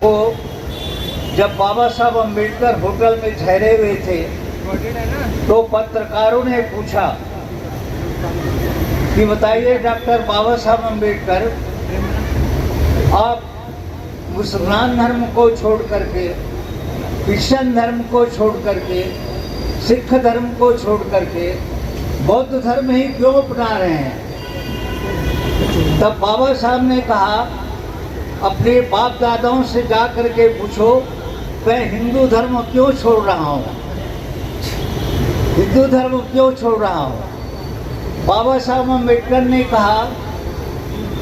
को जब बाबा साहब अम्बेडकर होटल में ठहरे हुए थे तो पत्रकारों ने पूछा कि बताइए डॉक्टर बाबा साहब अम्बेडकर, आप मुसलमान धर्म को छोड़ करके, क्रिश्चियन धर्म को छोड़ करके, सिख धर्म को छोड़ करके बौद्ध धर्म ही क्यों अपना रहे हैं? तब बाबा साहब ने कहा, अपने बाप दादाओं से जा करके पूछो मैं हिंदू धर्म क्यों छोड़ रहा हूँ, हिंदू धर्म क्यों छोड़ रहा हूँ। बाबा साहब अम्बेडकर ने कहा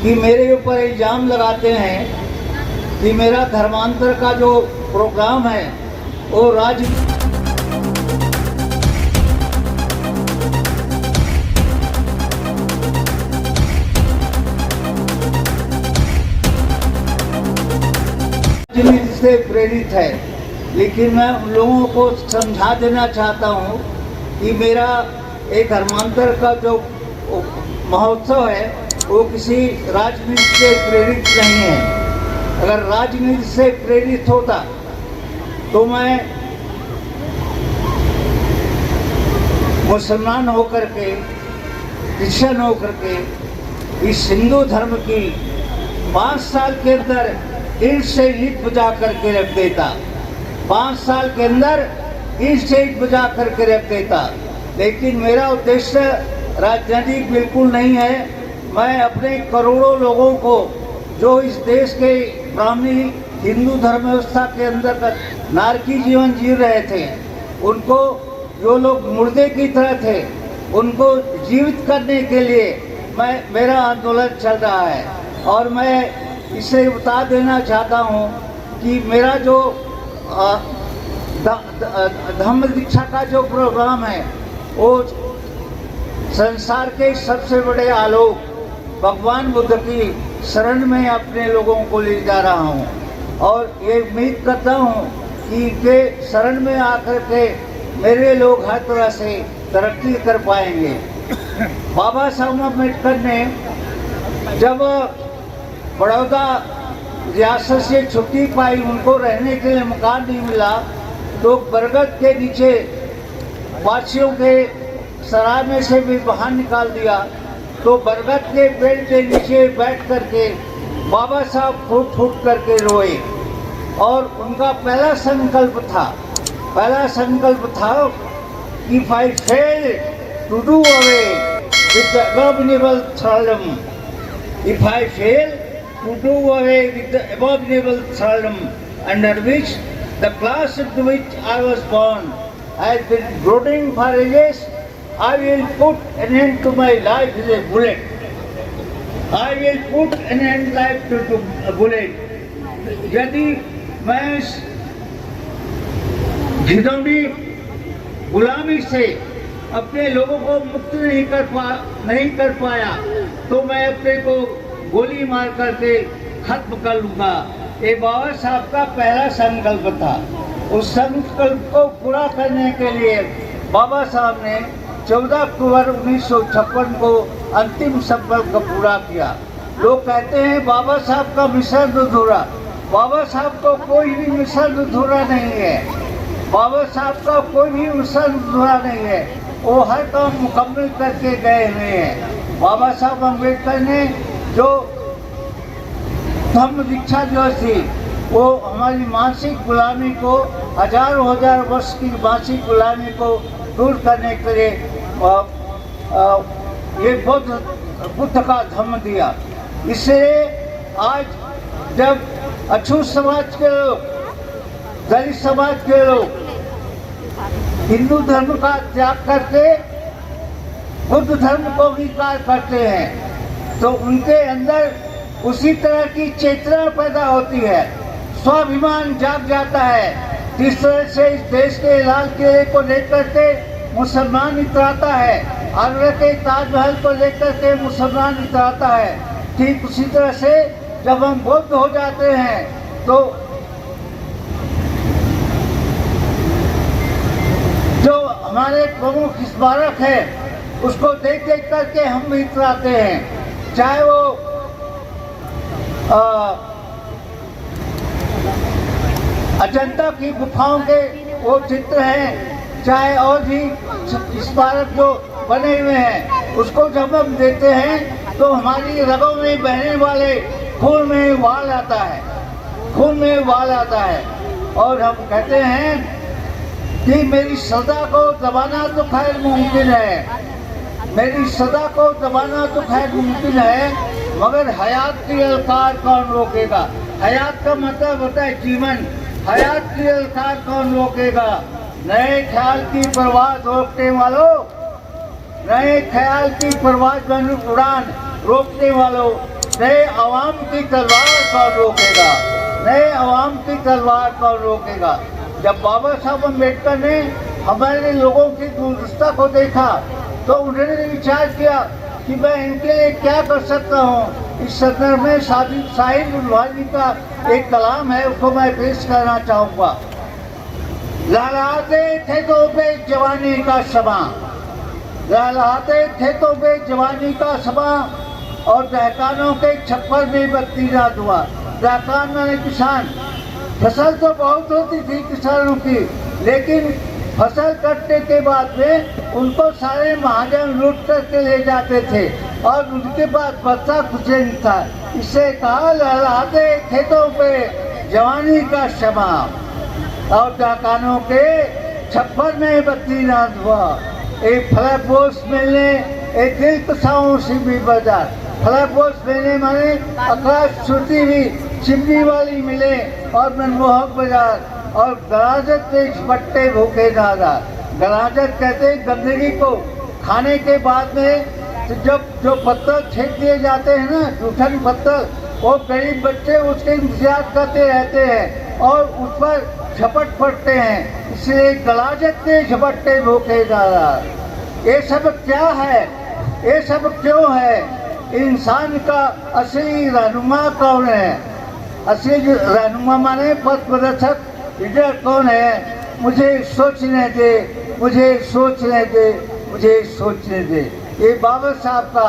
कि मेरे ऊपर इल्ज़ाम लगाते हैं कि मेरा धर्मांतर का जो प्रोग्राम है वो राजनीति से प्रेरित है। लेकिन मैं उन लोगों को समझा देना चाहता हूँ कि मेरा एक धर्मांतर का जो महोत्सव है वो किसी राजनीति से प्रेरित नहीं है। अगर राजनीति से प्रेरित होता तो मैं मुसलमान होकर के, क्रिश्चियन होकर के इस हिंदू धर्म की 5 साल के अंदर ईंट से ईंट बुझा करके रख देता, 5 साल के अंदर ईंट से ईंट बुझा करके रख देता। लेकिन मेरा उद्देश्य राजनीतिक बिल्कुल नहीं है। मैं अपने करोड़ों लोगों को जो इस देश के ब्राह्मणी हिंदू धर्म व्यवस्था के अंदर नारकी जीवन जी रहे थे, उनको, जो लोग मुर्दे की तरह थे, उनको जीवित करने के लिए मेरा आंदोलन चल रहा है। और मैं इसे बता देना चाहता हूँ कि मेरा जो धम्म दीक्षा का जो प्रोग्राम है वो संसार के सबसे बड़े आलोक भगवान बुद्ध की शरण में अपने लोगों को ले जा रहा हूँ। और ये उम्मीद करता हूँ कि इनके शरण में आकर के मेरे लोग हर तरह से तरक्की कर पाएंगे। बाबा साहब अम्बेडकर ने जब बड़ौदा रियासत से छुट्टी पाई, उनको रहने के लिए मकान नहीं मिला, तो बरगद के नीचे वासियों के सराय में से भी बाहर निकाल दिया। तो बरगद के पेड़ के नीचे बैठ करके बाबा साहब फूट फूट करके रोए। और उनका पहला संकल्प था if I fail to do away with the abominable thraldom, if I fail to do away with the abominable thraldom under which the class into which I was born has been brooding for ages, I will put an end to my life with a bullet. I will put an end life to a bullet. यदि मैं इस घिनौनी गुलामी से अपने लोगों को मुक्त नहीं कर पाया तो मैं अपने को गोली मार करके खत्म कर लूँगा। ये बाबा साहब का पहला संकल्प था। उस संकल्प को पूरा करने के लिए बाबा साहब ने 14 अक्टूबर 1956 को अंतिम संकल्प पूरा किया। लोग कहते हैं बाबा साहब का मिशन अधूरा। बाबा साहब को कोई भी मिशन अधूरा नहीं है। बाबा साहब का कोई भी मिशन अधूरा नहीं है। वो हर काम मुकम्मल करके गए हुए हैं। बाबा साहब अम्बेडकर ने जो धम्म दीक्षा जो थी वो हमारी मानसिक गुलामी को, हजारों हजार वर्ष की मानसिक गुलामी को दूर करने के लिए ये बुद्ध का धम्म दिया। इसलिए आज जब अछूत समाज के लोग, दलित समाज के लोग हिंदू धर्म का त्याग करके बुद्ध धर्म को स्वीकार करते हैं तो उनके अंदर उसी तरह की चेतना पैदा होती है, स्वाभिमान जाग जाता है। जिस तरह से इस देश के लाल किले को लेकर के मुसलमान इतराता है, आगरा के ताजमहल को लेकर के मुसलमान इतराता है, ठीक उसी तरह से जब हम बौद्ध हो जाते हैं तो जो हमारे प्रमुख स्मारक है उसको देख देख करके हम भी इतराते हैं, चाहे वो अजंता की गुफाओं के वो चित्र हैं, चाहे और भी स्मारक जो बने हुए हैं, उसको जब हम देखते हैं तो हमारी रगों में बहने वाले खून में उबाल आता है, खून में उबाल आता है। और हम कहते हैं कि मेरी सदा को दबाना तो खैर मुमकिन है, मेरी सदा को दबाना तो खैर मुमकिन है, मगर हयात की ललकार कौन रोकेगा। हयात का मतलब होता है जीवन, हयात की ललकार कौन रोकेगा। नए ख्याल की परवाज रोकने वालों, नए ख्याल की परवाज उड़ान रोकने वालों, नए अवाम की तलवार कौन रोकेगा, नए अवाम की तलवार कौन रोकेगा। जब बाबा साहब अम्बेडकर ने हमारे लोगों की दुर्दशा को देखा तो उन्होंने विचार किया कि मैं इनके लिए क्या कर सकता हूँ। इस संदर्भ में साहिब लुधियानवी का एक कलाम है, उसको मैं पेश करना चाहूँगा। लहराते खेतों पे जवानी का समा, लहराते खेतों पे जवानी का समा, और दहकानों के छप्पर में बत्ती ना धुआ। दहकान माने किसान। फसल तो बहुत होती थी किसानों की, लेकिन फसल कटने के बाद में उनको सारे महाजन लूट करके ले जाते थे और उनके पास बच्चा कुछ नहीं था। इससे कहा लहराते खेतों पे जवानी का शमा, और दहकानों के छप्पर में बत्ती ना धुआ। एक फलपोश मिलने एक दिल कसाओं से भी बाजार। फलपोश मिलने माने आकाश छूटी हुई चिमनी वाली मिले और मनमोहक बाजार, और गलाजत के झपट्टे भूखे दादा। गलाजत कहते हैं गंदगी को खाने के बाद में तो जब जो पत्थर छेक दिए जाते हैं ना, जूठन पत्थर, वो गरीब बच्चे उसके इंतजार करते रहते हैं और उस पर झपट पड़ते हैं, इसलिए गलाजत के झपट्टे भूखे दादा। ये सब क्या है, ये सब क्यों है। इंसान का असली रहनुमा कौन है। असली रहनुमा माने पथ प्रदर्शक लीडर कौन है। मुझे सोचने दे, मुझे सोचने दे, मुझे सोचने दे। ये बाबा साहब का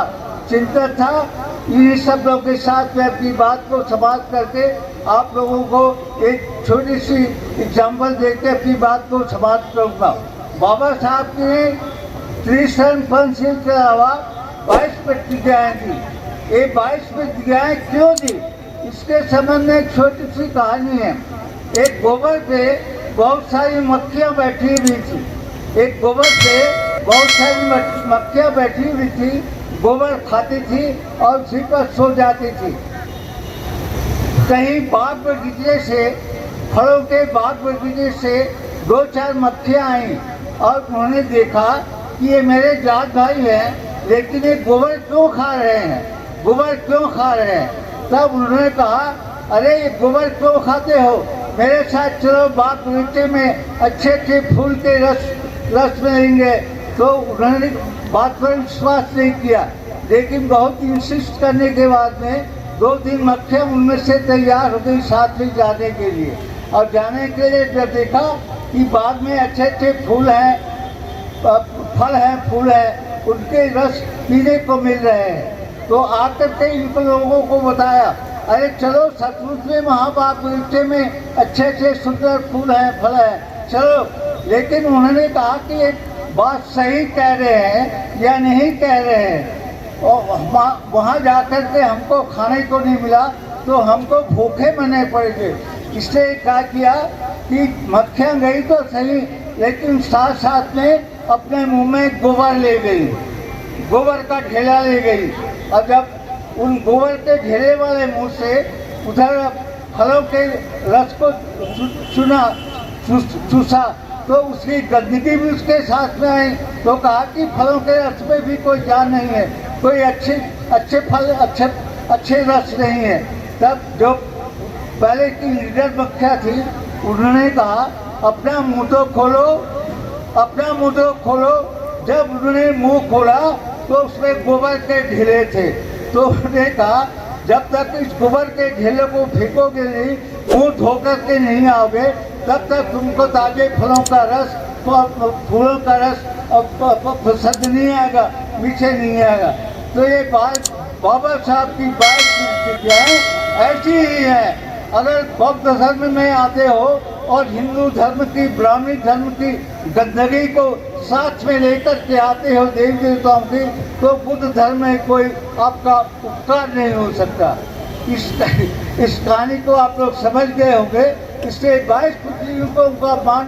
चिंतन था। इन्हीं शब्दों के साथ मैं अपनी बात को समाप्त करके आप लोगों को एक छोटी सी एग्जाम्पल देकर अपनी बात को समाप्त करूँगा। बाबा साहब ने त्रिशरण पंचशील के अलावा 22 प्रतिज्ञाएं दी। ये 22 प्रतिज्ञाएं क्यों दी, इसके संबंध में एक छोटी सी कहानी है। एक गोबर पे बहुत सारी मक्खियाँ बैठी हुई थी। एक गोबर पे बहुत सारी मक्खियाँ बैठी हुई थी, गोबर खाती थी और उसी पर सो जाती थी। कहीं बाग बगीचे से, फलों के बाग बगीचे से 2-4 मक्खियाँ आईं और उन्होंने देखा कि ये मेरे जात भाई हैं, लेकिन ये गोबर क्यों खा रहे हैं, गोबर क्यों खा रहे हैं। तब उन्होंने कहा, अरे ये गोबर क्यों खाते हो, मेरे साथ चलो बाग बगीचे में अच्छे अच्छे फूल के रस मिलेंगे। तो उन्होंने बात पर विश्वास नहीं किया, लेकिन बहुत इंसिस्ट करने के बाद में 2-3 मक्खियाँ उनमें से तैयार हो गई साथ में जाने के लिए। और जाने के लिए जब देखा कि बाग में अच्छे अच्छे फूल हैं, फल हैं, फूल हैं, उनके रस पीने को मिल रहे हैं, तो आकर के इन लोगों को बताया, अरे चलो सचमुच में वहाँ बाग बगीचे में अच्छे अच्छे सुंदर फूल हैं, फल हैं, चलो। लेकिन उन्होंने कहा कि ये बात सही कह रहे हैं या नहीं कह रहे हैं, और वहाँ जाकर के हमको खाने को नहीं मिला तो हमको भूखे मरने पड़ेंगे। इसलिए क्या किया कि मक्खियाँ गई तो सही, लेकिन साथ साथ में अपने मुंह में गोबर ले गई, गोबर का ढेला ले गई। और जब उन गोबर के ढेले वाले मुंह से उधर फलों के रस को चूसा तो उसकी गंदगी भी उसके साथ में आई। तो कहा कि फलों के रस में भी कोई जान नहीं है, कोई अच्छे फल, अच्छे रस नहीं है। तब जो पहले की लीडर मक्खियाँ थी, उन्होंने कहा अपना मुंह तो खोलो, अपना मुंह तो खोलो। जब उन्होंने मुंह खोला तो उसमें गोबर के ढेले थे। तो उन्होंने कहा जब तक इस गोबर के ढेले को फेंकोगे नहीं, मुंह धोकर के नहीं आओगे, तब तक तुमको ताजे फलों का रस, फूलों का रस पसंद नहीं आएगा, मीठे नहीं आएगा। तो ये बात बाबा साहब की बात ऐसी ही है, अगर बौद्ध धर्म में आते हो और हिंदू धर्म की, ब्राह्मणी धर्म की गंदगी को साथ में लेकर के आते हो देवी देवताओं की, तो बुद्ध धर्म में कोई आपका उपकार नहीं हो सकता। इस कहानी को आप लोग समझ गए होंगे। इससे 22 पृथ्वी का मान